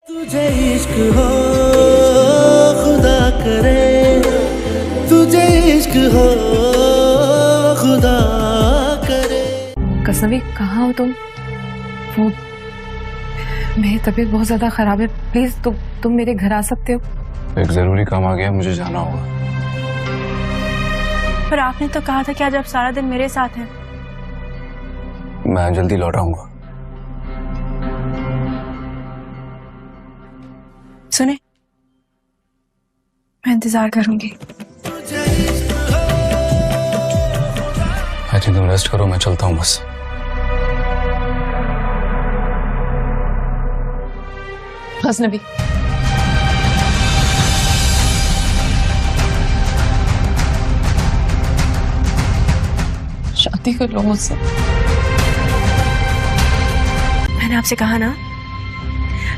तुझे इश्क हो खुदा करे, तुझे इश्क हो खुदा करे। कसवी कहाँ हो तुम? वो मेरी तबीयत बहुत ज्यादा खराब है, प्लीज तुम मेरे घर आ सकते हो? एक जरूरी काम आ गया, मुझे जाना होगा। पर आपने तो कहा था कि आज आप सारा दिन मेरे साथ हैं। मैं जल्दी लौट आऊंगा। सुने, मैं इंतजार करूंगी। आई थिंक तुम रेस्ट करो, मैं चलता हूँ बस। गजनबी, शादी कर लो मुझसे। मैंने आपसे कहा ना,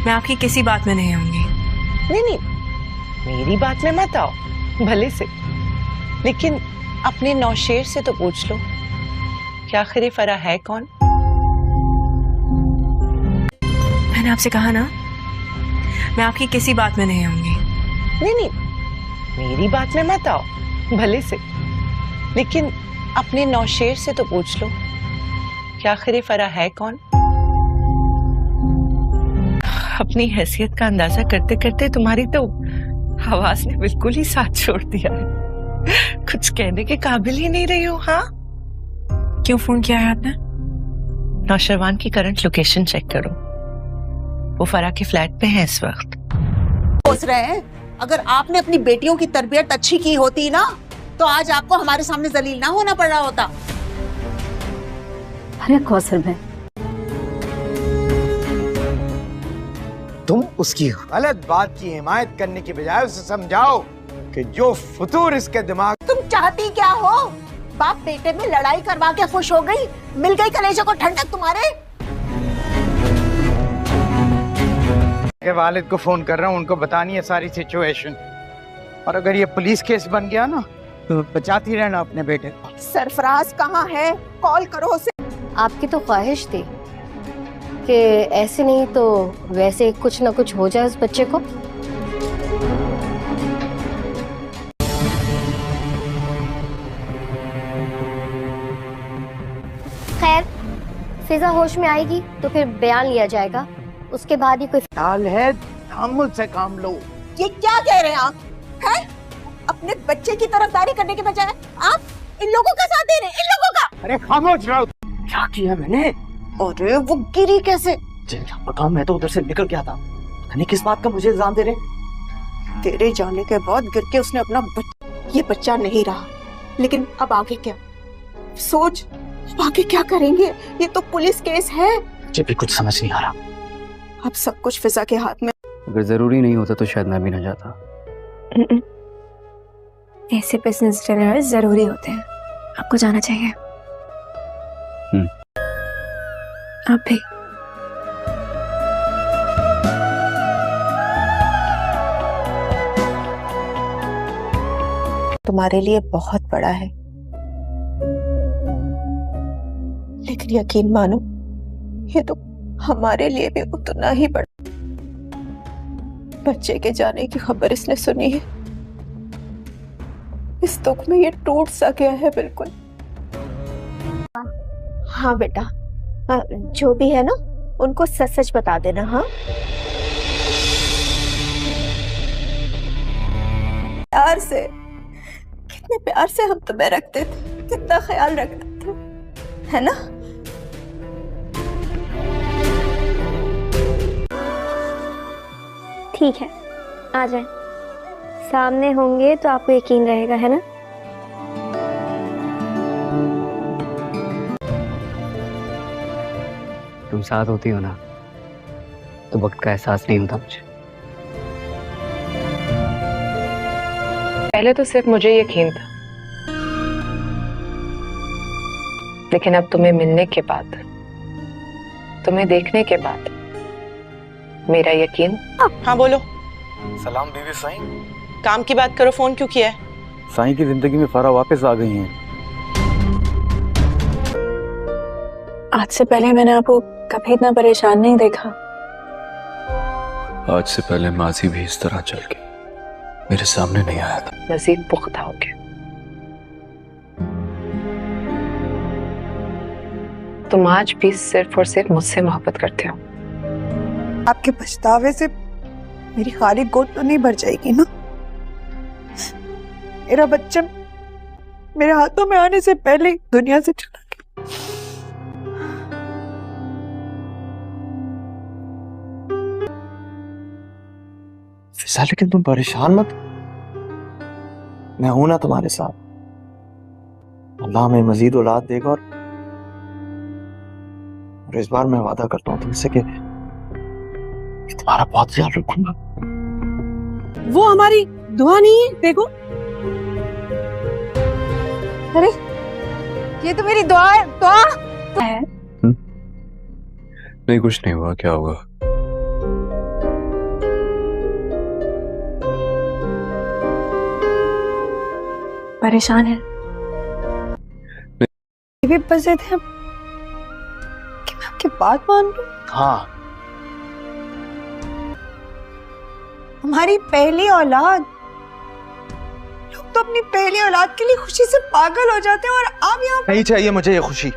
मैं आपकी किसी बात में नहीं आऊंगी। नहीं, मेरी बात में मत आओ भले से, लेकिन अपने नौशेर से तो पूछ लो कि आखिर ये फरा है कौन। मैंने आपसे कहा ना, मैं आपकी किसी बात में नहीं आऊंगी। नहीं, मेरी बात में मत आओ भले से, लेकिन अपने नौशेर से तो पूछ लो कि आखिर ये फरा है कौन। अपनी हैसियत का अंदाजा करते करते तुम्हारी तो आवाज ने बिल्कुल ही साथ छोड़ दिया है। कुछ कहने के काबिल ही नहीं रही हो। हाँ, क्यों फोन किया है आपने? नौशरवान की करंट लोकेशन चेक करो, वो फरा के फ्लैट पे है इस वक्त। सोच रहे हैं अगर आपने अपनी बेटियों की तरबियत अच्छी की होती ना, तो आज आपको हमारे सामने जलील ना होना पड़ रहा होता। अरे कौसर भाई, तुम उसकी गलत बात की हिमायत करने की बजाय उसे समझाओ कि जो फतूर इसके दिमाग। तुम चाहती क्या हो? बाप बेटे में लड़ाई करवा के खुश हो गई, मिल गई कलेजे को ठंडक तुम्हारे। के वालिद को फोन कर रहा हूँ, उनको बतानी है सारी सिचुएशन, और अगर ये पुलिस केस बन गया ना तो बचाती रहना अपने बेटे को। सरफराज कहाँ है? कॉल करो उसे। आपकी तो ख्वाहिश थी कि ऐसे नहीं तो वैसे कुछ ना कुछ हो जाए उस बच्चे को। खैर, फिजा होश में आएगी तो फिर बयान लिया जाएगा, उसके बाद ही कोई हाल है। तहम्मुल से काम लो। ये क्या कह रहे हैं आप? हैं? अपने बच्चे की तरफदारी करने के बजाय आप इन लोगों का साथ दे रहे हैं, इन लोगों का। अरे खामोश रहो। क्या किया मैंने? अरे वो गिरी कैसे? बताओ, मैं तो उधर से निकल गया था। नहीं, किस बात का मुझे इल्जाम दे रहे? तेरे जाने के बाद गिर के उसने अपना ये बच्चा नहीं रहा, लेकिन अब आगे क्या? सोच, अब आगे क्या करेंगे? ये तो पुलिस केस है। मुझे भी कुछ समझ नहीं आ रहा। अब सब कुछ फिजा के हाथ में। अगर जरूरी नहीं होता तो शायद मैं भी ना जाता। ऐसे बिजनेस डिनर जरूरी होते हैं, आपको जाना चाहिए। आप भी। तुम्हारे लिए बहुत बड़ा है, लेकिन यकीन मानो ये तो हमारे लिए भी उतना ही बड़ा। बच्चे के जाने की खबर इसने सुनी है, इस दुख में ये टूट सा गया है बिल्कुल। हाँ बेटा, जो भी है ना उनको सच सच बता देना। हाँ, प्यार से, कितने प्यार से हम तुम्हें रखते थे, कितना ख्याल रखते थे, है ना? ठीक है, आ जाए। सामने होंगे तो आपको यकीन रहेगा, है ना? तुम साथ होती हो ना तो वक्त का एहसास नहीं होता मुझे। पहले तो सिर्फ मुझे यकीन था, लेकिन अब तुम्हें मिलने के बाद, तुम्हें देखने के बाद मेरा यकीन। हाँ बोलो। सलाम बीवी साईं। काम की बात करो, फोन क्यों किया है? साईं की जिंदगी में फरा वापस आ गई हैं। आज से पहले मैंने आपको कभी इतना परेशान नहीं देखा। आज से पहले माजी भी इस तरह चल के मेरे सामने नहीं आया था। मजीद पुख्ता हो गया। तुम आज भी सिर्फ और सिर्फ मुझसे मोहब्बत करते हो। आपके पछतावे से मेरी खाली गोद तो नहीं भर जाएगी ना? मेरा बच्चा मेरे हाथों में आने से पहले ही दुनिया से चला गया। फिजा लेकिन तुम परेशान मत, मैं हूं ना तुम्हारे साथ। अल्लाह हमें मजीद औलाद देगा और इस बार मैं वादा करता हूँ तुमसे कि तुम्हारा बहुत ख्याल रखूंगा। वो हमारी दुआ नहीं है, देखो। अरे ये तो मेरी दुआ है। दुआ है। नहीं, कुछ नहीं हुआ। क्या होगा? परेशान है? ये भी बसे थे कि मैं आपकी बात मान लूं। हाँ, हमारी पहली औलाद, लोग तो अपनी पहली औलाद के लिए खुशी से पागल हो जाते हैं और आप यहाँ नहीं चाहिए मुझे ये खुशी।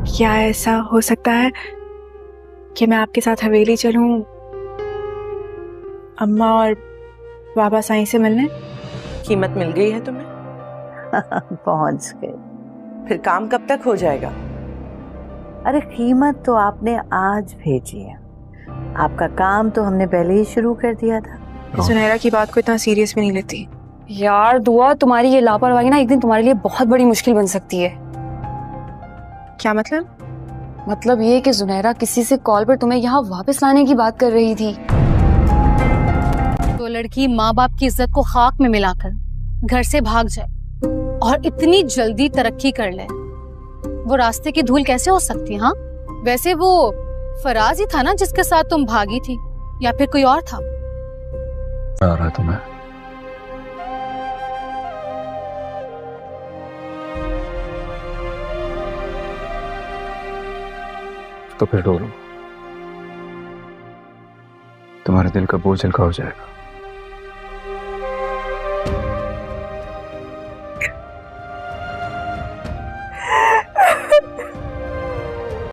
क्या ऐसा हो सकता है कि मैं आपके साथ हवेली चलूं अम्मा और बाबा साईं से मिलने? कीमत मिल गई है तुम्हें? पहुंच गए। फिर काम कब तक हो जाएगा? अरे कीमत तो आपने आज भेजी है, आपका काम तो हमने पहले ही शुरू कर दिया था। सुनहरा की बात को इतना सीरियस भी नहीं लेती। यार दुआ, तुम्हारी ये लापरवाही ना एक दिन तुम्हारे लिए बहुत बड़ी मुश्किल बन सकती है। क्या मतलब? मतलब ये कि सुनहरा किसी से कॉल पर तुम्हें यहाँ वापस लाने की बात कर रही थी। तो लड़की माँ बाप की इज्जत को खाक में मिलाकर घर से भाग जाए और इतनी जल्दी तरक्की कर ले, वो रास्ते की धूल कैसे हो सकती है? हाँ, वैसे वो फराज ही था ना जिसके साथ तुम भागी थी, या फिर कोई और था? आ रहा है तुम्हें? तो फिर रो लो, तुम्हारे दिल का बोझ हल्का हो जाएगा।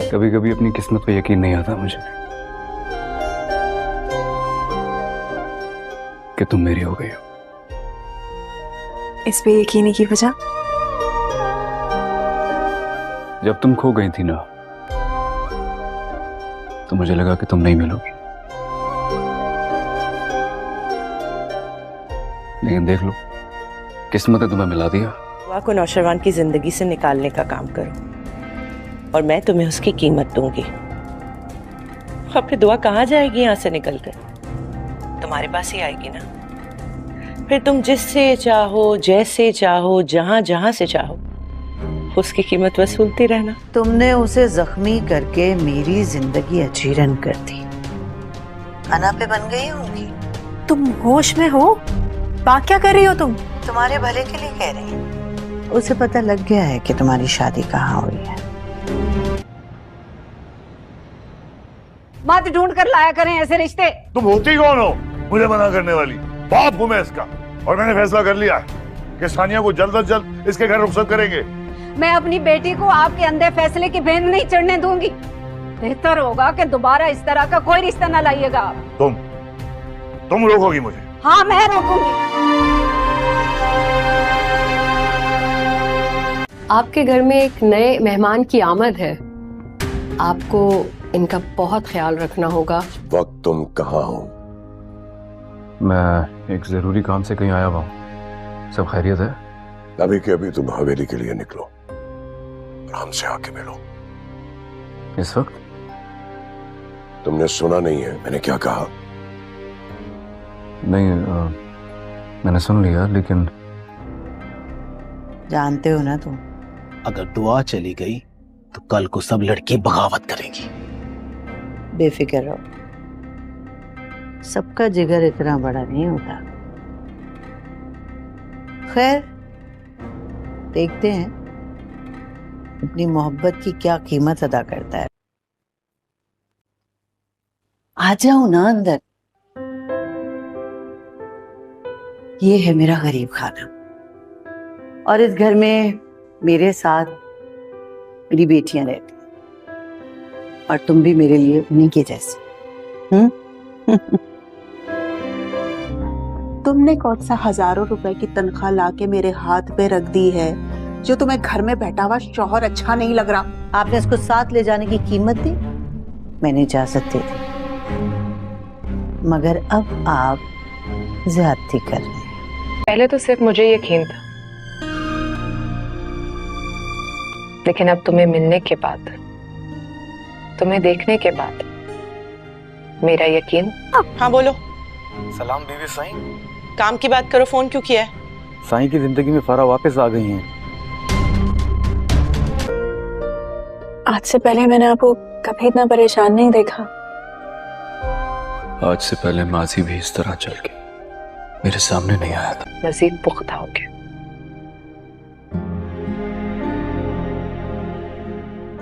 कभी कभी अपनी किस्मत पे यकीन नहीं आता मुझे कि तुम मेरी हो गई हो। इस पे यकीन की वजह? जब तुम खो गई थी ना, तो मुझे लगा कि तुम नहीं मिलोगी, लेकिन देख लो, किस्मत ने तुम्हें मिला दिया। दुआ को नौशरवान की जिंदगी से निकालने का काम करो और मैं तुम्हें उसकी कीमत दूंगी। अब फिर दुआ कहाँ जाएगी यहाँ से निकलकर? तुम्हारे पास ही आएगी ना। फिर तुम जिससे चाहो, जैसे चाहो, जहां जहां से चाहो उसकी कीमत वसूलती रहना। तुमने उसे जख्मी करके मेरी जिंदगी अजीरन कर दी। अना पे बन गई होंगी। तुम होश में हो? बात क्या कर रही हो तुम? तुम्हारे भले के लिए कह रही हूँ। उसे पता लग गया है कि तुम्हारी शादी कहाँ हुई है। मत ढूंढ कर लाया करें ऐसे रिश्ते। तुम होती कौन हो मुझे मना करने वाली? बाप हूं मैं इसका, और मैंने फैसला कर लिया है कि सानिया को जल्द अज जल्द इसके घर रुखसत करेंगे। मैं अपनी बेटी को आपके अंधे फैसले की भेंट नहीं चढ़ने दूंगी। बेहतर होगा कि दोबारा इस तरह का कोई रिश्ता न लाइएगा आप। तुम रोकोगी मुझे? हाँ, मैं रोकूंगी। आपके घर में एक नए मेहमान की आमद है, आपको इनका बहुत ख्याल रखना होगा। वक्त तुम कहाँ हो? मैं एक जरूरी काम से कहीं आया हुआ हूँ। सब खैरियत है? अभी के अभी तुम हवेली के लिए निकलो और हमसे आके मिलो। इस वक्त? तुमने सुना नहीं है मैंने क्या कहा? नहीं, मैंने सुन लिया, लेकिन जानते हो ना तुम, अगर दुआ चली गई तो कल को सब लड़की बगावत करेंगी। बेफिक्र रहो, सबका जिगर इतना बड़ा नहीं होता। खैर, देखते हैं अपनी मोहब्बत की क्या कीमत अदा करता है। आ जाओ ना अंदर। ये है मेरा गरीब खाना, और इस घर में मेरे साथ मेरी बेटियां रहती हैं, और तुम भी मेरे लिए उन्हीं के जैसे। तुमने कौन सा हजारों रुपए की तनख्वाह लाके मेरे हाथ पे रख दी है जो तुम्हें घर में बैठा हुआ शौहर अच्छा नहीं लग रहा? आपने इसको साथ ले जाने की कीमत दी, मैंने इजाजत दे दी, मगर अब आप ज्यादती कर रहे हैं। पहले तो सिर्फ मुझे यकीन था, लेकिन अब तुम्हें मिलने के बाद, तुम्हें देखने के बाद मेरा यकीन। हाँ बोलो। सलाम बीवी साईं। काम की बात करो, फोन क्यों किया है? साईं की जिंदगी में फरा वापस आ गई हैं। आज से पहले मैंने आपको कभी इतना परेशान नहीं देखा। आज से पहले माजी भी इस तरह चल के मेरे सामने नहीं आया था। मजीद पुख्ता हो गया।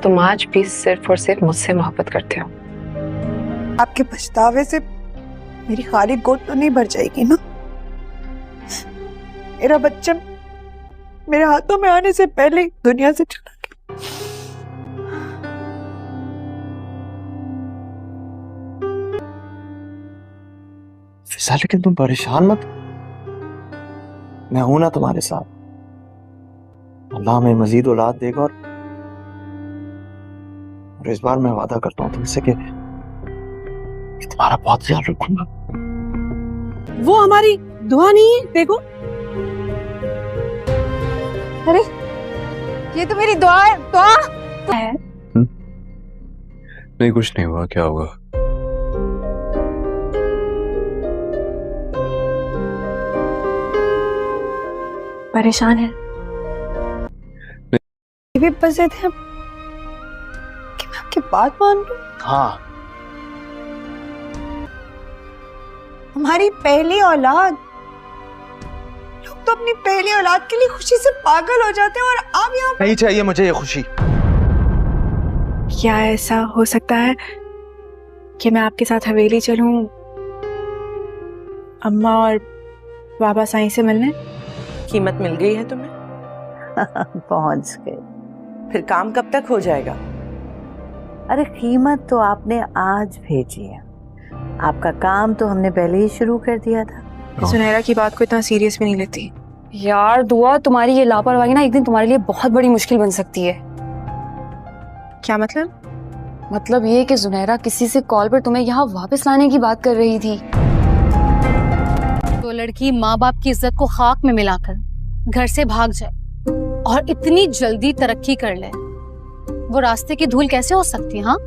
तुम आज भी सिर्फ और सिर्फ मुझसे मोहब्बत करते हो। आपके पछतावे से मेरी खाली गोद तो नहीं भर जाएगी ना? मेरा बच्चा मेरे हाथों में आने से पहले ही दुनिया से चला गया। फिजा, लेकिन तुम परेशान मत, मैं हूं ना तुम्हारे साथ। अल्लाह हमें मजीद औलाद देगा, और इस बार मैं वादा करता हूँ तुमसे कि तुम्हारा बहुत ख्याल रखूंगा। वो हमारी दुआ नहीं है, देखो। अरे ये तो मेरी दुआ है। दुआ है। नहीं, कुछ नहीं हुआ। क्या होगा? परेशान है? ये भी बसे थे कि मैं आपकी बात मान लूं। हाँ, हमारी पहली औलाद, लोग तो अपनी पहली औलाद के लिए खुशी से पागल हो जाते हैं, और आप यहाँ नहीं चाहिए मुझे ये खुशी। क्या ऐसा हो सकता है कि मैं आपके साथ हवेली चलूं अम्मा और बाबा साईं से मिलने? कीमत मिल गई है तुम्हें? पहुंच गए। फिर काम कब तक हो जाएगा? अरे कीमत तो आपने आज भेजी है, आपका काम तो हमने पहले ही शुरू कर दिया था। सुनहरा की बात को इतना सीरियस भी नहीं लेती। यार दुआ, तुम्हारी ये लापरवाही ना एक दिन तुम्हारे लिए बहुत बड़ी मुश्किल बन सकती है। क्या मतलब? मतलब ये कि जुनैरा किसी से कॉल पर तुम्हें यहाँ वापस लाने की बात कर रही थी। तो लड़की माँ बाप की इज्जत को खाक में मिलाकर घर से भाग जाए और इतनी जल्दी तरक्की कर ले, वो रास्ते की धूल कैसे हो सकती है? हाँ,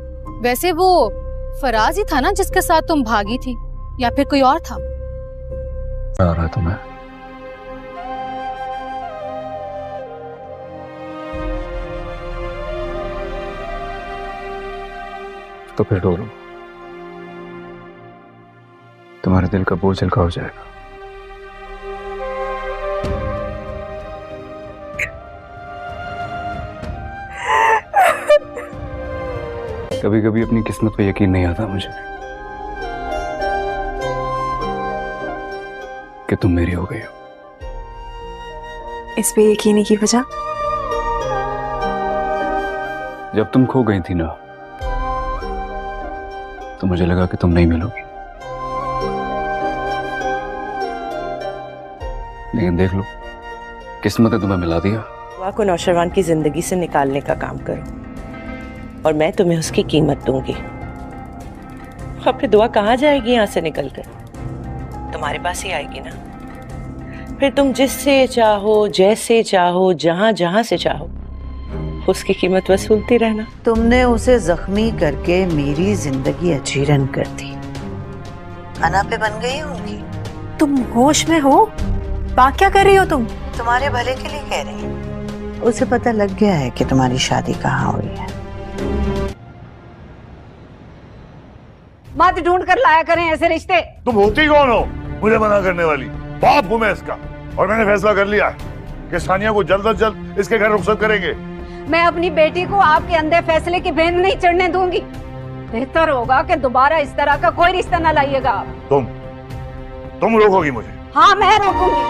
वैसे वो फराज ही था ना जिसके साथ तुम भागी थी, या फिर कोई और था? आ रहा है तुम्हें? तो फिर रो लो, तुम्हारे दिल का बोझ हल्का हो जाएगा। कभी कभी अपनी किस्मत पे यकीन नहीं आता मुझे कि तुम मेरी हो गई हो। इस पे यकीन की वजह? जब तुम खो गई थी ना, तो मुझे लगा कि तुम नहीं मिलोगी, लेकिन देख लो, किस्मत ने तुम्हें मिला दिया। दुआ को नौशरवान की जिंदगी से निकालने का काम करो, और मैं तुम्हें उसकी कीमत दूंगी। अब फिर दुआ कहाँ जाएगी यहाँ से निकलकर? तुम्हारे पास ही आएगी ना। फिर तुम जिससे चाहो, जैसे चाहो, जहां जहां से चाहो, उसकी कीमत वसूलती रहना। तुमने उसे जख्मी करके मेरी जिंदगी अचीरन कर दी, अना पे बन गई उनकी। तुम होश में हो? बात क्या कर रही हो तुम? तुम्हारे भले के लिए कह रही हूँ। उसे पता लग गया है कि तुम्हारी शादी कहाँ हुई है। मत ढूंढ कर लाया करें ऐसे रिश्ते। तुम होती कौन हो मुझे मना करने वाली? बाप हूं मैं इसका, और मैंने फैसला कर लिया है कि सानिया को जल्द अज जल्द इसके घर रुखसत करेंगे। मैं अपनी बेटी को आपके अंधे फैसले की भेंट नहीं चढ़ने दूंगी। बेहतर होगा कि दोबारा इस तरह का कोई रिश्ता न लाइएगा आप। तुम रोकोगी मुझे? हाँ, मैं रोकूंगी।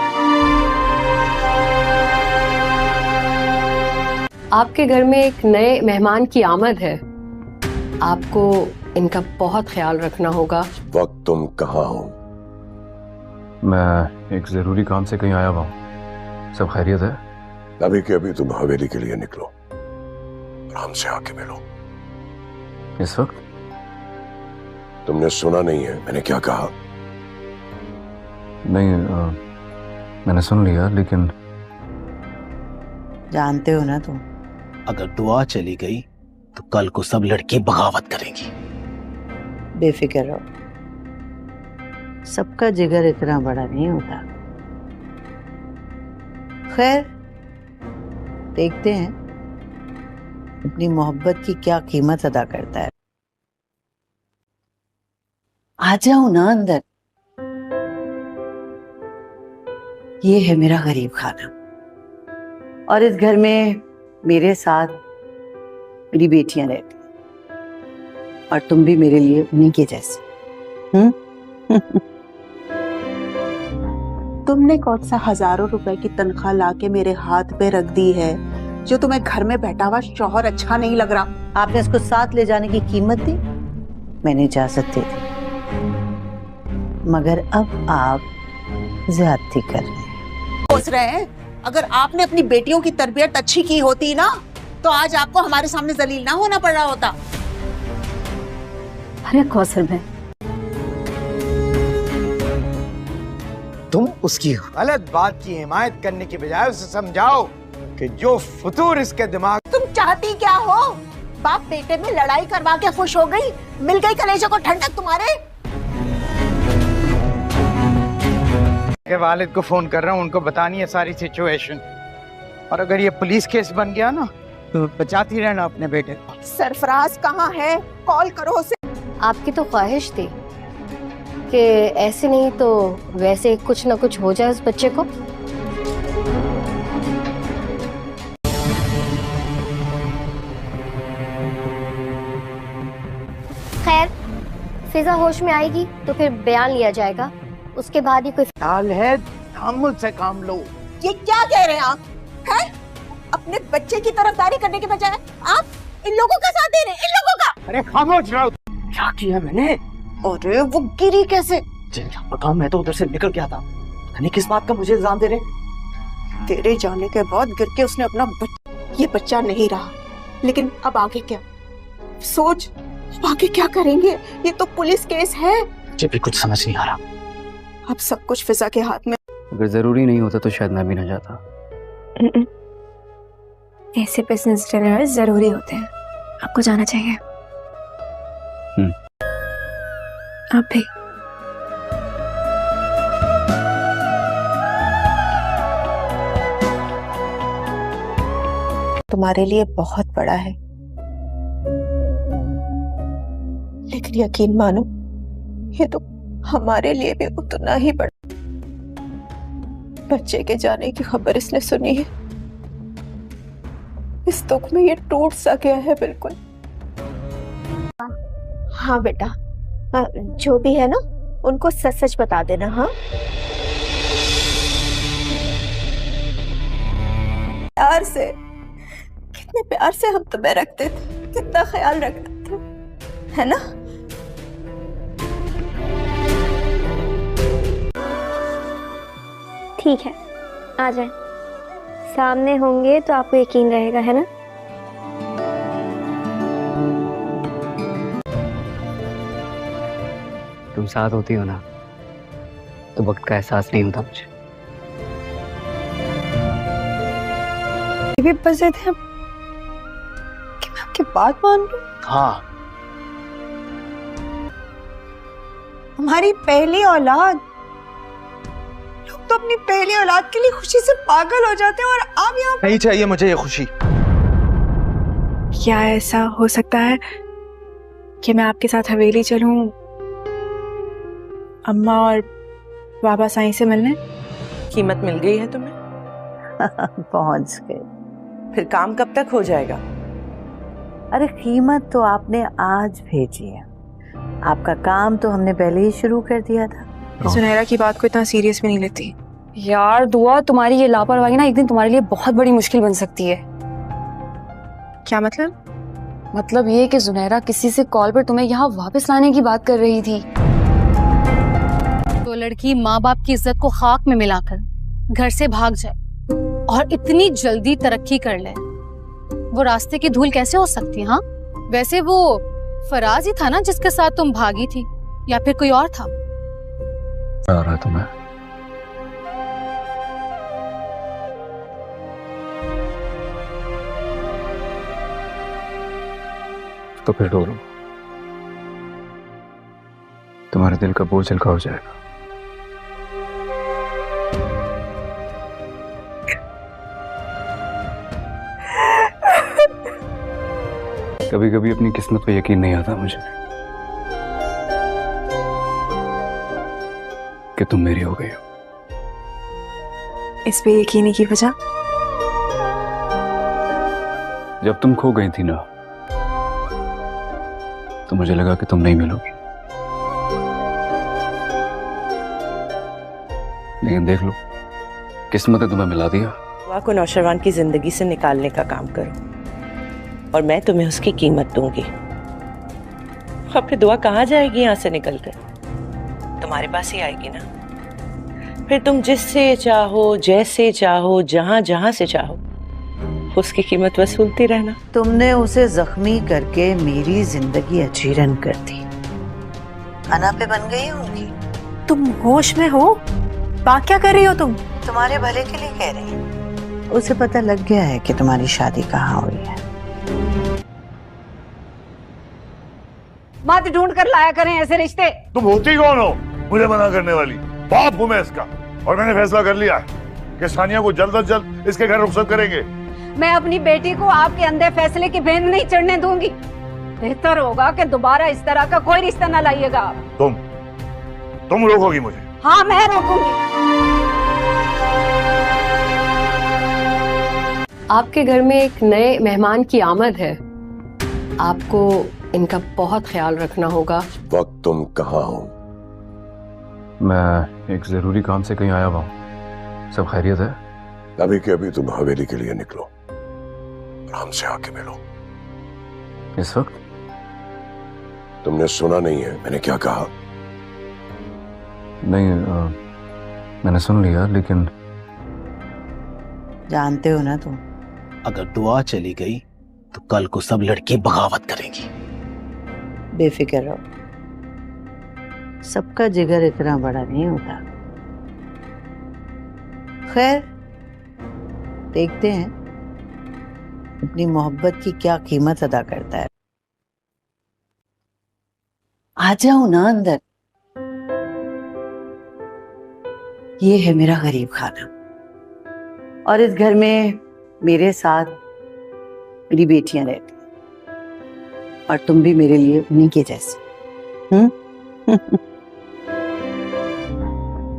आपके घर में एक नए मेहमान की आमद है, आपको इनका बहुत ख्याल रखना होगा। वक्त तुम कहाँ हो? मैं एक जरूरी काम से कहीं आया हुआ हूँ। सब खैरियत है? अभी के अभी तुम हवेली के लिए निकलो और हमसे आके मिलो। इस वक्त? तुमने सुना नहीं है मैंने क्या कहा? नहीं, मैंने सुन लिया, लेकिन जानते हो ना तुम, अगर दुआ चली गई तो कल को सब लड़की बगावत करेंगी। बेफिक्र रहो, सबका जिगर इतना बड़ा नहीं होता। खैर, देखते हैं अपनी मोहब्बत की क्या कीमत अदा करता है। आ जाओ ना अंदर। ये है मेरा गरीब खाना, और इस घर में मेरे साथ मेरी बेटियां रहती हैं, और तुम भी मेरे लिए उन्हीं के जैसे। तुमने कौन सा हजारों रुपए की तनख्वाह लाके मेरे हाथ पे रख दी है जो तुम्हें घर में बैठा हुआ शौहर अच्छा नहीं लग रहा? आपने इसको साथ ले जाने की कीमत दी, मैंने इजाजत दे दी, मगर अब आप ज्यादती कर रहे हैं। सोच रहे हैं अगर आपने अपनी बेटियों की तरबियत अच्छी की होती ना तो आज आपको हमारे सामने जलील ना होना पड़ रहा होता। अरे कौसर भाई, तुम उसकी गलत बात की हिमायत करने की बजाय उसे समझाओ कि जो फतूर इसके दिमाग। तुम चाहती क्या हो? बाप बेटे में लड़ाई करवा के खुश हो गई, मिल गई कलेजे को ठंडक तुम्हारे। के वालिद को फोन कर रहा हूँ, उनको बतानी है सारी सिचुएशन, और अगर ये पुलिस केस बन गया ना तो बचाती रहना अपने बेटे को। सरफराज कहाँ है? कॉल करो उसे। आपकी तो ख्वाहिश थी कि ऐसे नहीं तो वैसे कुछ ना कुछ हो जाए उस बच्चे को। खैर, फिजा होश में आएगी तो फिर बयान लिया जाएगा, उसके बाद ही कोई हाल है। तहम्मुल से काम लो। ये क्या कह रहे हैं आप? हैं? अपने बच्चे की तरफदारी करने के बजाय आप इन लोगों का साथ दे रहे हैं, इन लोगों का। अरे खामोश रहो। क्या किया मैंने? अरे वो गिरी कैसे? बताओ, मैं तो उधर से निकल गया था। नहीं, किस बात का मुझे इल्जाम दे रहे? तेरे जाने के बाद गिर के उसने अपना ये बच्चा नहीं रहा, लेकिन अब आगे क्या? सोच, अब आगे क्या करेंगे? ये तो पुलिस केस है। मुझे भी कुछ समझ नहीं आ रहा। अब सब कुछ फिजा के हाथ में। अगर जरूरी नहीं होता तो शायद मैं भी ना जाता। ऐसे बिजनेस डिनर जरूरी होते हैं, आपको जाना चाहिए। आप भी। तुम्हारे लिए बहुत बड़ा है, लेकिन यकीन मानो ये तो हमारे लिए भी उतना ही बड़ा। बच्चे के जाने की खबर इसने सुनी है, इस दुख में ये टूट सा गया है बिल्कुल। हाँ बेटा, जो भी है ना उनको सच सच बता देना। हाँ, प्यार से, कितने प्यार से हम तुम्हें रखते थे, कितना ख्याल रखते थे, है ना? ठीक है, आ जाए, सामने होंगे तो आपको यकीन रहेगा, है ना? तुम साथ होती हो ना तो वक्त का एहसास नहीं होता मुझे। भी बसे थे कि मैं आपकी बात मान लूं। हाँ, हमारी पहली औलाद, लोग तो अपनी पहली औलाद के लिए खुशी से पागल हो जाते हैं, और आप यहाँ नहीं चाहिए मुझे ये खुशी। क्या ऐसा हो सकता है कि मैं आपके साथ हवेली चलूं अम्मा और बाबा साईं से मिलने? कीमत मिल गई है तुम्हें? पहुंच गए। फिर काम कब तक हो जाएगा? अरे कीमत तो आपने आज भेजी है, आपका काम तो हमने पहले ही शुरू कर दिया था। सुनहरा की बात को इतना सीरियस भी नहीं लेती। यार दुआ, तुम्हारी ये लापरवाही ना एक दिन तुम्हारे लिए बहुत बड़ी मुश्किल बन सकती है। क्या मतलब? मतलब ये कि सुनहरा किसी से कॉल पर तुम्हें यहाँ वापस लाने की बात कर रही थी। तो लड़की माँ बाप की इज्जत को खाक में मिलाकर घर से भाग जाए और इतनी जल्दी तरक्की कर ले, वो रास्ते की धूल कैसे हो सकती है? हाँ, वैसे वो फराज ही था ना जिसके साथ तुम भागी थी, या फिर कोई और था? आ रहा है तुम्हें? तो फिर रो लो, तुम्हारे दिल का बोझ हल्का हो जाएगा। कभी कभी अपनी किस्मत पे यकीन नहीं आता मुझे कि तुम मेरी हो गई हो। इस पे यकीन की वजह? जब तुम खो गई थी ना, तो मुझे लगा कि तुम नहीं मिलोगी, लेकिन देख लो, किस्मत ने तुम्हें मिला दिया। दुआ को नौशरवान की जिंदगी से निकालने का काम करो और मैं तुम्हें उसकी कीमत दूंगी। अब फिर दुआ कहाँ जाएगी यहाँ से निकलकर? तुम्हारे पास ही आएगी ना। फिर तुम जिससे चाहो, जैसे चाहो, जहां जहां से चाहो उसकी कीमत वसूलती रहना। तुमने उसे जख्मी करके मेरी जिंदगी अजीरन कर दी। अना पे बन गई उनकी। तुम होश में हो? बात क्या कर रही हो तुम? तुम्हारे भले के लिए कह रही हूँ। उसे पता लग गया है कि तुम्हारी शादी कहाँ हुई है। मत ढूंढ कर लाया करें ऐसे रिश्ते। तुम होती कौन हो मुझे मना करने वाली? बाप हूं मैं इसका, और मैंने फैसला कर लिया है कि सानिया को जल्द से जल्द इसके घर रुखसत करेंगे। मैं अपनी बेटी को आपके अंदर फैसले की भेद नहीं चढ़ने दूंगी। बेहतर होगा कि दोबारा इस तरह का कोई रिश्ता न लाइएगा आप। तुम रोकोगी मुझे? हाँ, मैं रोकूंगी। आपके घर में एक नए मेहमान की आमद है, आपको इनका बहुत ख्याल रखना होगा। वक्त तुम कहाँ हो? मैं एक जरूरी काम से कहीं आया हुआ हूँ। सब खैरियत है? अभी के अभी तुम हवेली के लिए निकलो और हमसे आके मिलो। इस वक्त? तुमने सुना नहीं है मैंने क्या कहा? नहीं, मैंने सुन लिया, लेकिन जानते हो ना तुम, अगर दुआ चली गई तो कल को सब लड़की बगावत करेंगी। बेफिक्र रहो, सबका जिगर इतना बड़ा नहीं होता। खैर, देखते हैं अपनी मोहब्बत की क्या कीमत अदा करता है। आ जाओ ना अंदर। ये है मेरा गरीब खाना, और इस घर में मेरे साथ मेरी बेटियां रहती हैं, और तुम भी मेरे लिए उन्हीं के जैसे।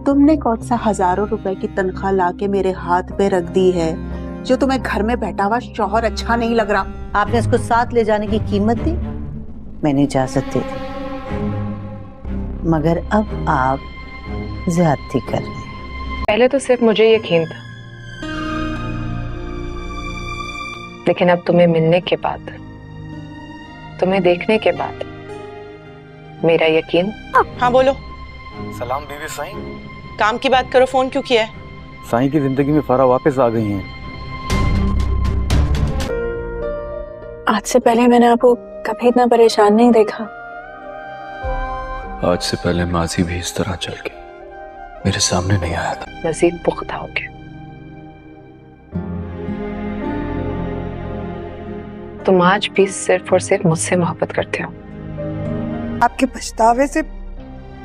तुमने कौन सा हजारों रुपए की तनख्वाह लाके मेरे हाथ पे रख दी है जो तुम्हें घर में बैठा हुआ शौहर अच्छा नहीं लग रहा? आपने इसको साथ ले जाने की कीमत दी, मैंने इजाजत दे दी, मगर अब आप ज्यादती कर रहे हैं। पहले तो सिर्फ मुझे यकीन था, लेकिन अब तुम्हें मिलने के बाद, तुम्हें देखने के बाद मेरा यकीन। हाँ बोलो। सलाम बीबी साईं। काम की बात करो, फोन क्यों किया है? साईं की जिंदगी में फरा वापस आ गई हैं। आज से पहले मैंने आपको कभी इतना परेशान नहीं देखा। आज से पहले माजी भी इस तरह चल के मेरे सामने नहीं आया था। मजीद पुख्ता हो गया। तुम आज भी सिर्फ और सिर्फ मुझसे मोहब्बत करते हो। आपके पछतावे से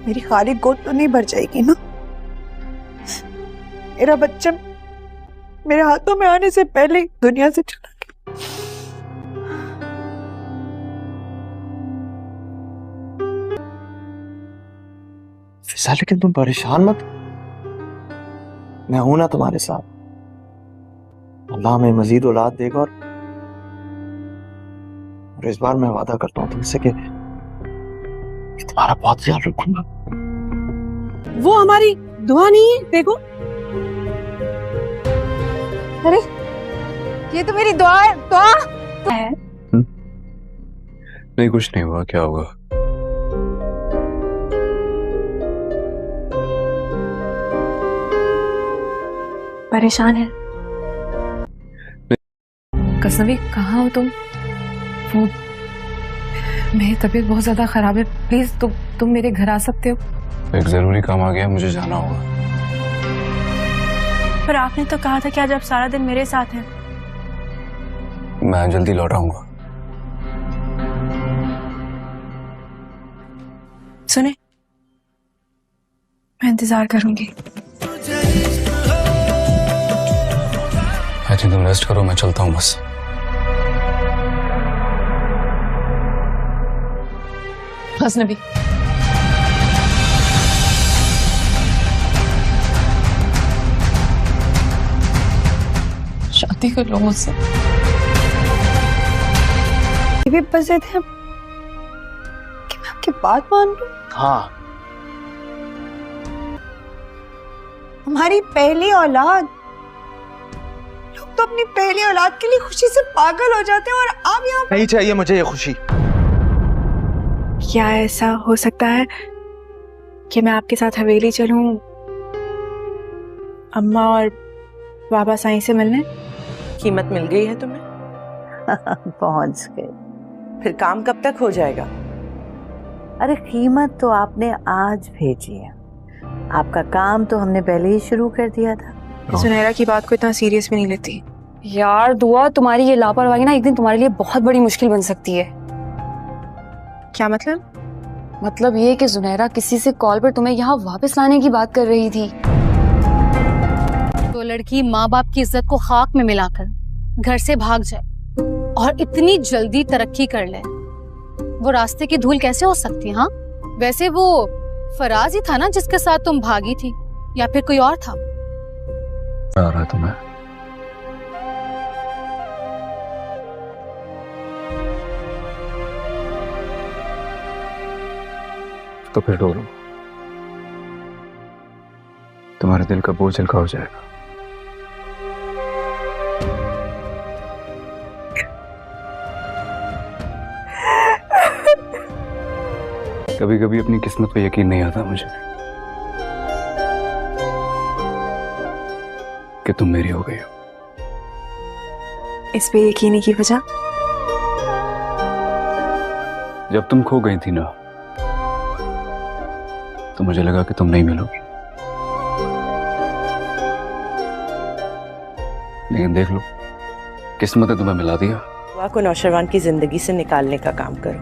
मेरी खाली गोद तो नहीं भर जाएगी ना? मेरा बच्चा मेरे हाथों में आने से पहले ही दुनिया से चला गया। फिजा, लेकिन तुम परेशान मत। मैं हूं ना तुम्हारे साथ। अल्लाह हमें मजीद औलाद देगा और इस बार मैं वादा करता हूँ तुमसे कि तुम्हारा बहुत ख्याल रखूंगा। वो हमारी दुआ नहीं है, देखो। अरे ये तो मेरी दुआ है। दुआ है। नहीं, कुछ नहीं हुआ। क्या होगा? परेशान है। कसवी, कहाँ हो तुम? वो मेरी तबीयत बहुत ज्यादा खराब है, प्लीज तुम मेरे घर आ सकते हो? एक जरूरी काम आ गया, मुझे जाना होगा। पर आपने तो कहा था कि आज आप सारा दिन मेरे साथ हैं। मैं जल्दी लौट आऊंगा। सुने, मैं इंतजार करूंगी। आई थिंक तुम रेस्ट करो, मैं चलता हूँ बस। हसनबी, शादी कर लो मुझसे। ये भी बजे थे कि मैं आपकी बात मान लूं। हाँ, हमारी पहली औलाद। लोग तो अपनी पहली औलाद के लिए खुशी से पागल हो जाते हैं और आप यहाँ नहीं चाहिए मुझे ये खुशी। क्या ऐसा हो सकता है कि मैं आपके साथ हवेली चलूं अम्मा और बाबा साईं से मिलने? कीमत मिल गई है तुम्हें? पहुंच गए। फिर काम कब तक हो जाएगा? अरे कीमत तो आपने आज भेजी है, आपका काम तो हमने पहले ही शुरू कर दिया था। सुनहरा की बात को इतना सीरियस भी नहीं लेती। यार दुआ, तुम्हारी ये लापरवाही ना एक दिन तुम्हारे लिए बहुत बड़ी मुश्किल बन सकती है। क्या मतलब? मतलब ये कि जुनैरा किसी से कॉल पर तुम्हें यहाँ वापस लाने की बात कर रही थी। तो लड़की माँ बाप की इज्जत को खाक में मिलाकर घर से भाग जाए और इतनी जल्दी तरक्की कर ले, वो रास्ते की धूल कैसे हो सकती है? हाँ, वैसे वो फराज ही था ना जिसके साथ तुम भागी थी, या फिर कोई और था? आ रहा है तुम्हें? तो फिर रो लो, तुम्हारे दिल का बोझ हल्का हो जाएगा। कभी कभी अपनी किस्मत पे यकीन नहीं आता मुझे कि तुम मेरी हो गई हो। इस पे यकीन की वजह? जब तुम खो गई थी ना, तो मुझे लगा कि तुम नहीं मिलोगी, लेकिन देख लो, किस्मत ने तुम्हें मिला दिया। दुआ को नौशरवान की जिंदगी से निकालने का काम करो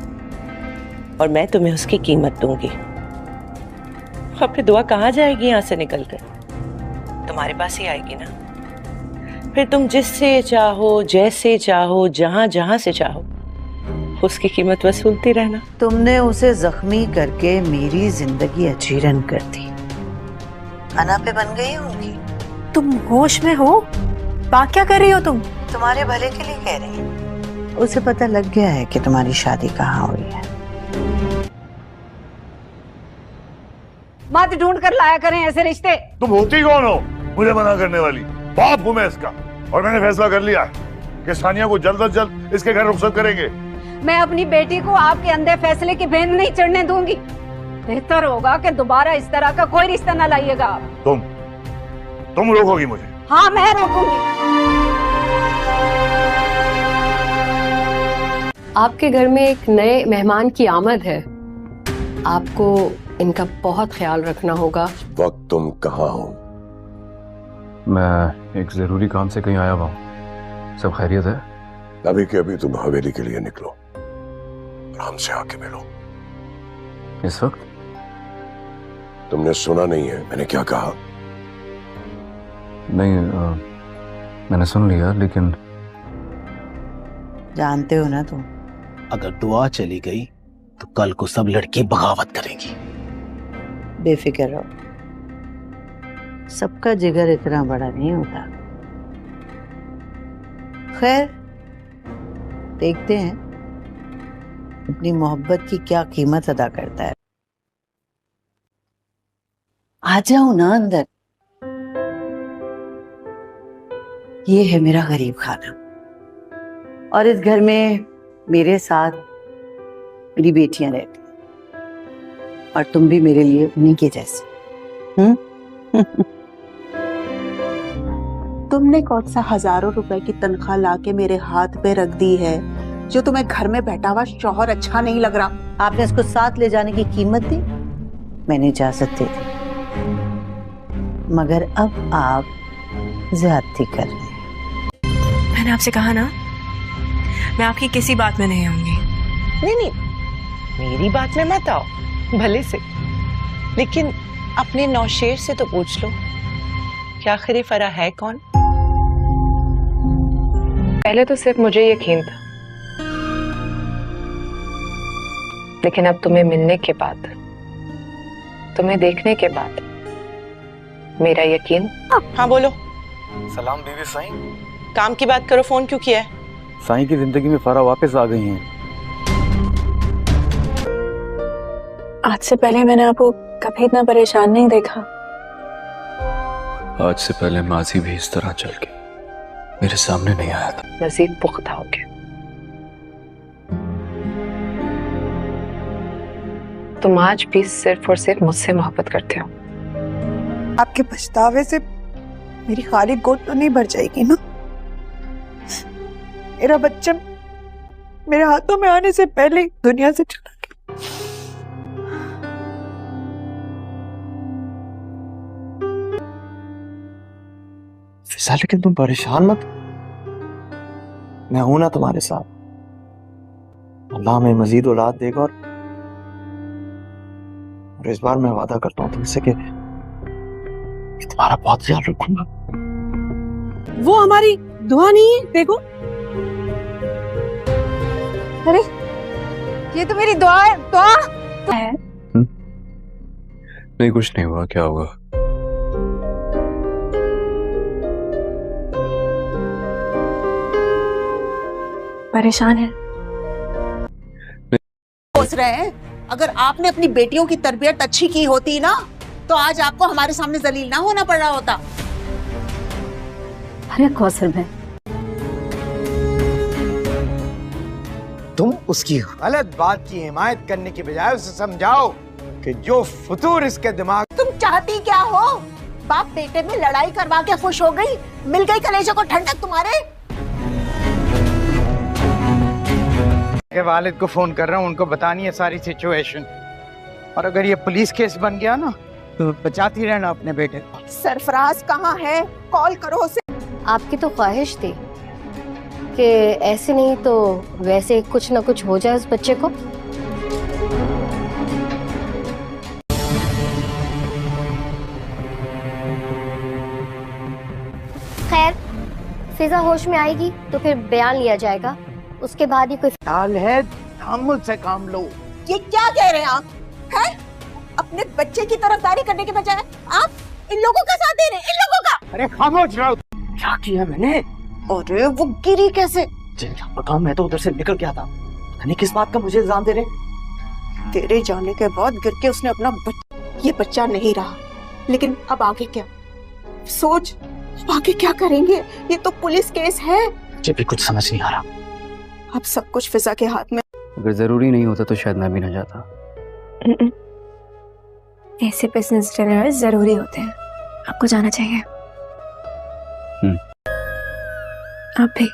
और मैं तुम्हें उसकी कीमत दूंगी। अब फिर दुआ कहाँ जाएगी यहाँ से निकलकर? तुम्हारे पास ही आएगी ना। फिर तुम जिससे चाहो, जैसे चाहो, जहां जहां से चाहो उसकी कीमत वसूलती रहना। तुमने उसे जख्मी करके मेरी जिंदगी अचीरन कर दी। अना पे बन गई उनकी। तुम होश में हो? बात क्या कर रही हो तुम? तुम्हारे भले के लिए कह रही हूँ। उसे पता लग गया है कि तुम्हारी शादी कहाँ हुई है। मत ढूंढ कर लाया करें ऐसे रिश्ते। तुम होती कौन हो मुझे मना करने वाली? बाप हूं मैं इसका, और मैंने फैसला कर लिया है कि सानिया को जल्द अज जल्द इसके घर रुखसत करेंगे। मैं अपनी बेटी को आपके अंदर फैसले की भेद नहीं चढ़ने दूंगी। बेहतर होगा कि दोबारा इस तरह का कोई रिश्ता न लाइएगा आप। तुम रोकोगी मुझे? हाँ, मैं रोकूंगी। आपके घर में एक नए मेहमान की आमद है, आपको इनका बहुत ख्याल रखना होगा। वक्त तुम कहाँ हो? मैं एक जरूरी काम से कहीं आया हुआ हूँ। सब खैरियत है? अभी के अभी तुम हवेली के लिए निकलो और हमसे आके मिलो। इस वक्त? तुमने सुना नहीं है मैंने क्या कहा? नहीं, मैंने सुन लिया, लेकिन जानते हो ना तुम, अगर दुआ चली गई तो कल को सब लड़की बगावत करेंगी। बेफिक्र रहो, सबका जिगर इतना बड़ा नहीं होता। खैर, देखते हैं अपनी मोहब्बत की क्या कीमत अदा करता है। आ जाओ ना अंदर। ये है मेरा गरीब खाना, और इस घर में मेरे साथ मेरी बेटियां रहती हैं, और तुम भी मेरे लिए उन्हीं के जैसे। तुमने कौन सा हजारों रुपए की तनख्वाह लाके मेरे हाथ पे रख दी है जो तुम्हें घर में बैठा हुआ शौहर अच्छा नहीं लग रहा? आपने इसको साथ ले जाने की कीमत दी, मैंने इजाजत दे दी, मगर अब आप ज्यादती कर रहे हैं। मैंने आपसे कहा ना, मैं आपकी किसी बात में नहीं आऊंगी। नहीं नहीं, मेरी बात में मत आओ भले से, लेकिन अपने नौशेर से तो पूछ लो कि आखिर ये फरा है कौन? पहले तो सिर्फ मुझे यकीन था, लेकिन अब तुम्हें मिलने के बाद, तुम्हें देखने के बाद मेरा यकीन। हाँ बोलो। सलाम बीवी साईं। काम की बात करो, फोन क्यों किया है? साईं की जिंदगी में फरा वापस आ गई हैं। आज से पहले मैंने आपको कभी इतना परेशान नहीं देखा। आज से पहले माजी भी इस तरह चल के मेरे सामने नहीं आया था। मजीद पुख्ता हो गया। तुम आज भी सिर्फ और सिर्फ मुझसे मोहब्बत करते हो। आपके पछतावे से मेरी खाली गोद तो नहीं भर जाएगी ना? मेरा बच्चा मेरे हाथों में आने से पहले दुनिया से चला गया। फिजा, लेकिन तुम परेशान मत, मैं हूं ना तुम्हारे साथ। अल्लाह हमें मजीद औलाद देगा, और इस बार मैं वादा करता हूँ तुमसे कि तुम्हारा बहुत ख्याल रखूंगा। वो हमारी दुआ नहीं है, देखो। अरे ये तो मेरी दुआ है। दुआ है। नहीं, कुछ नहीं हुआ। क्या होगा? परेशान है? सोच रहे हैं अगर आपने अपनी बेटियों की तरबियत अच्छी की होती ना, तो आज आपको हमारे सामने जलील ना होना पड़ रहा होता। अरे कौसर भाई, तुम उसकी गलत बात की हिमायत करने की बजाय उसे समझाओ कि जो फतूर इसके दिमाग। तुम चाहती क्या हो? बाप बेटे में लड़ाई करवा के खुश हो गई, मिल गई कलेजे को ठंडक तुम्हारे। के वालिद को फोन कर रहा हूँ, उनको बतानी है सारी सिचुएशन, और अगर ये पुलिस केस बन गया ना तो बचाती रहना अपने बेटे को। सरफराज कहाँ है? कॉल करो उसे। आपकी तो ख्वाहिश थी कि ऐसे नहीं तो वैसे कुछ ना कुछ हो जाए उस बच्चे को। खैर, फिजा होश में आएगी तो फिर बयान लिया जाएगा, उसके बाद ही कोई हाल है। तहम्मुल से काम लो। ये क्या कह रहे हैं आप? हैं? अपने बच्चे की तरफदारी करने के बजाय आप इन लोगों का साथ दे रहे हैं, इन लोगों का। अरे खामोश रहो। क्या किया मैंने? अरे वो गिरी कैसे? बताओ, मैं तो उधर से निकल गया था, नहीं किस बात का मुझे इल्जाम दे रहे? तेरे जाने के बाद गिर के उसने अपना ये बच्चा नहीं रहा, लेकिन अब आगे क्या? सोच, अब आगे क्या करेंगे? ये तो पुलिस केस है। मुझे भी कुछ समझ नहीं आ रहा। अब सब कुछ फिजा के हाथ में। अगर जरूरी नहीं होता तो शायद मैं भी ना जाता। ऐसे बिजनेस डिनर जरूरी होते हैं, आपको जाना चाहिए। आप भी।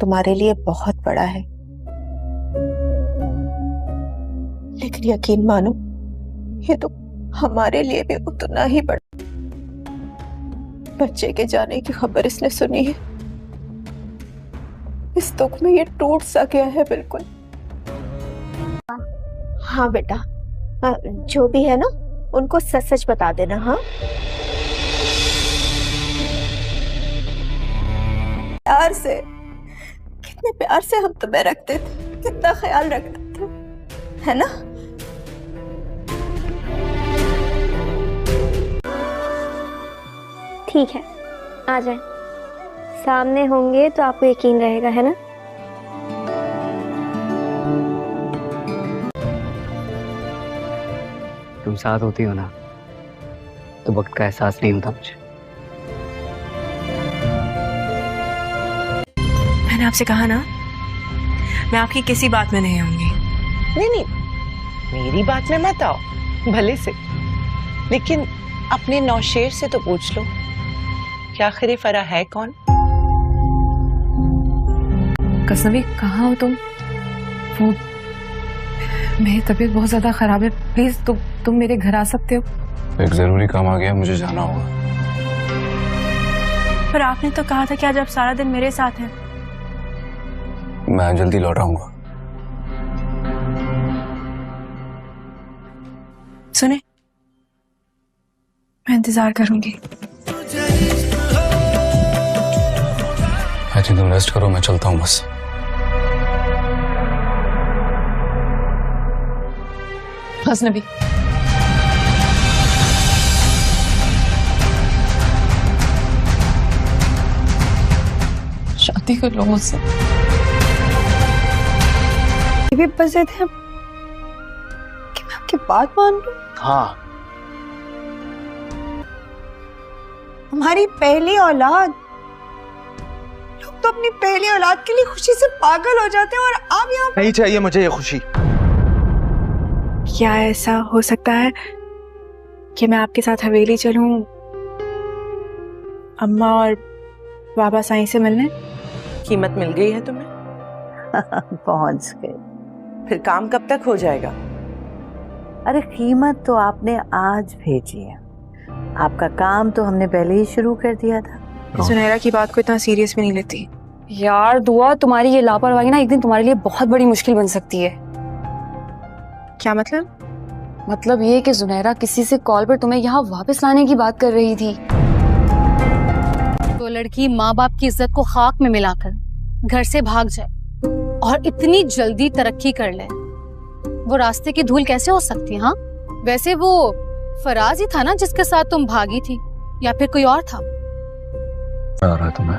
तुम्हारे लिए बहुत बड़ा है, लेकिन यकीन मानो ये तो हमारे लिए भी उतना ही बड़ा। बच्चे के जाने की खबर इसने सुनी है, इस दुख में ये टूट सा गया है बिल्कुल। हाँ बेटा, जो भी है ना उनको सच सच बता देना। हाँ, प्यार से, कितने प्यार से हम तुम्हें रखते थे, कितना ख्याल रखना था, है ना? ठीक है, आ जाए। सामने होंगे तो आपको यकीन रहेगा, है ना? तुम साथ होती हो ना तो वक्त का एहसास नहीं होता मुझे। मैंने आपसे कहा ना, मैं आपकी किसी बात में नहीं आऊंगी। नहीं नहीं, मेरी बात में मत आओ, भले से, लेकिन अपने नौशेर से तो पूछ लो कि आखिर ये फरा है कौन? कसवी, कहाँ हो तुम? वो मेरी तबीयत बहुत ज्यादा खराब है, प्लीज तुम मेरे घर आ सकते हो? एक जरूरी काम आ गया, मुझे जाना होगा। पर आपने तो कहा था कि आज आप सारा दिन मेरे साथ हैं। मैं जल्दी लौट आऊंगा। सुने, मैं इंतजार करूंगी। आई थिंक तुम रेस्ट करो, मैं चलता हूँ बस। हसनबी, शादी कर लो मुझसे। भी बसे थे कि मैं आपकी बात मान लूं। हाँ, हमारी पहली औलाद, लोग तो अपनी पहली औलाद के लिए खुशी से पागल हो जाते हैं और आप यहाँ नहीं चाहिए मुझे ये खुशी। क्या ऐसा हो सकता है कि मैं आपके साथ हवेली चलूं अम्मा और बाबा साईं से मिलने? कीमत मिल गई है तुम्हें? पहुंच गए। फिर काम कब तक हो जाएगा? अरे कीमत तो आपने आज भेजी है, आपका काम तो हमने पहले ही शुरू कर दिया था। सुनहरा की बात को इतना सीरियस भी नहीं लेती। यार दुआ, तुम्हारी ये लापरवाही ना एक दिन तुम्हारे लिए बहुत बड़ी मुश्किल बन सकती है। क्या मतलब? मतलब ये कि सुनहरा किसी से कॉल पर तुम्हें यहाँ वापस लाने की बात कर रही थी। तो लड़की माँ बाप की इज्जत को खाक में मिलाकर घर से भाग जाए और इतनी जल्दी तरक्की कर ले, वो रास्ते की धूल कैसे हो सकती? हाँ, वैसे वो फराज ही था ना जिसके साथ तुम भागी थी, या फिर कोई और था? आ रहा है तुम्हें?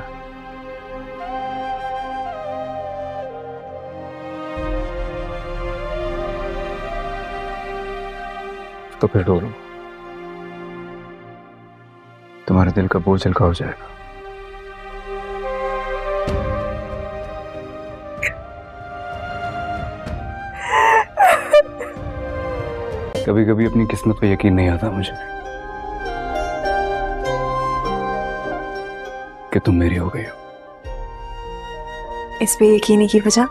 तो फिर रो लो, तुम्हारे दिल का बोझ हल्का हो जाएगा। कभी कभी अपनी किस्मत पे यकीन नहीं आता मुझे कि तुम मेरी हो गई हो। इस पे यकीन की वजह?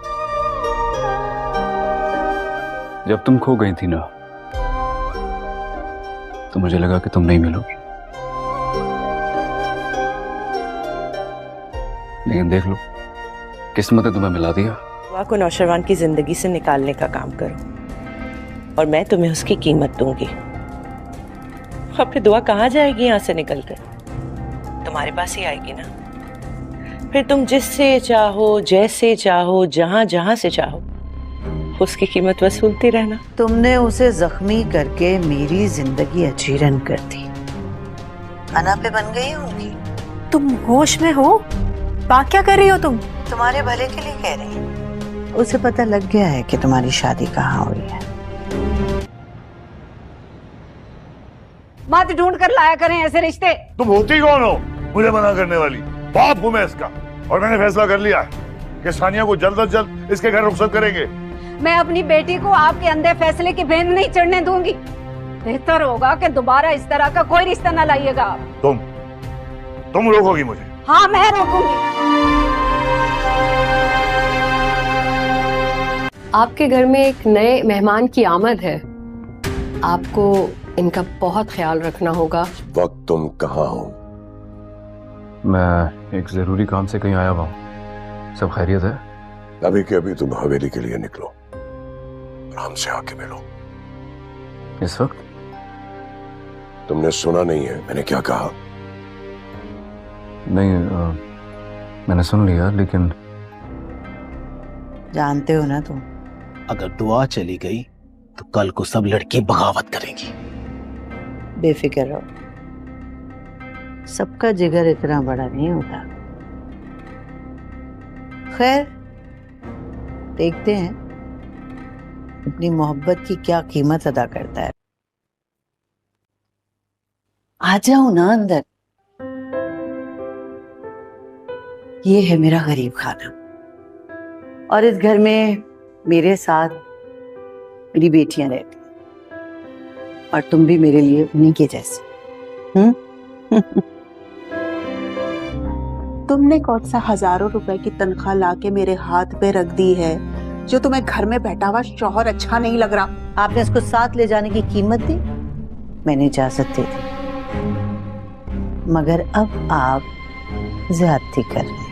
जब तुम खो गई थी ना तो मुझे लगा कि तुम नहीं मिलोगी, लेकिन देख लो किस्मत ने तुम्हें मिला दिया। दुआ को नौशरवान की जिंदगी से निकालने का काम करो और मैं तुम्हें उसकी कीमत दूंगी। अब फिर दुआ कहाँ जाएगी यहाँ से निकलकर? तुम्हारे पास ही आएगी ना। फिर तुम जिससे चाहो, जैसे चाहो, जहां जहां से चाहो उसकी कीमत वसूलती रहना। तुमने उसे जख्मी करके मेरी जिंदगी अजीरन कर दी। अना पे बन गई होंगी। तुम होश में हो? बात क्या कर रही हो तुम? तुम्हारे भले के लिए कह रही हूँ। उसे पता लग गया है कि तुम्हारी शादी कहाँ हुई है। मत ढूंढ कर लाया करें ऐसे रिश्ते। तुम होती कौन हो मुझे मना करने वाली? बाप हूं मैं इसका, और मैंने फैसला कर लिया है कि सानिया को जल्द से जल्द इसके घर रुखसत करेंगे। मैं अपनी बेटी को आपके अंधे फैसले की भेंट नहीं चढ़ने दूंगी। बेहतर होगा कि दोबारा इस तरह का कोई रिश्ता न लाइएगा। तुम रोकोगी मुझे? हाँ, मैं रोकूंगी। आपके घर में एक नए मेहमान की आमद है, आपको इनका बहुत ख्याल रखना होगा। वक्त तुम कहाँ हो? मैं एक जरूरी काम से कहीं आया हुआ हूँ। सब खैरियत है? अभी के अभी तुम हवेली के लिए निकलो और हमसे आके मिलो। इस वक्त? तुमने सुना नहीं है मैंने क्या कहा? नहीं, मैंने सुन लिया, लेकिन जानते हो ना तुम, अगर दुआ चली गई तो कल को सब लड़की बगावत करेंगी। बेफिक्र रहो, सबका जिगर इतना बड़ा नहीं होता। खैर, देखते हैं अपनी मोहब्बत की क्या कीमत अदा करता है। आ जाओ ना अंदर, ये है मेरा गरीब खाना, और इस घर में मेरे साथ मेरी बेटियां रहती हैं, और तुम भी मेरे लिए उन्हीं के जैसे। तुमने कौन सा हजारों रुपए की तनख्वाह लाके मेरे हाथ पे रख दी है जो तुम्हें घर में बैठा हुआ शौहर अच्छा नहीं लग रहा? आपने इसको साथ ले जाने की कीमत दी, मैंने इजाजत दे दी, मगर अब आप ज्यादती कर रहे हैं।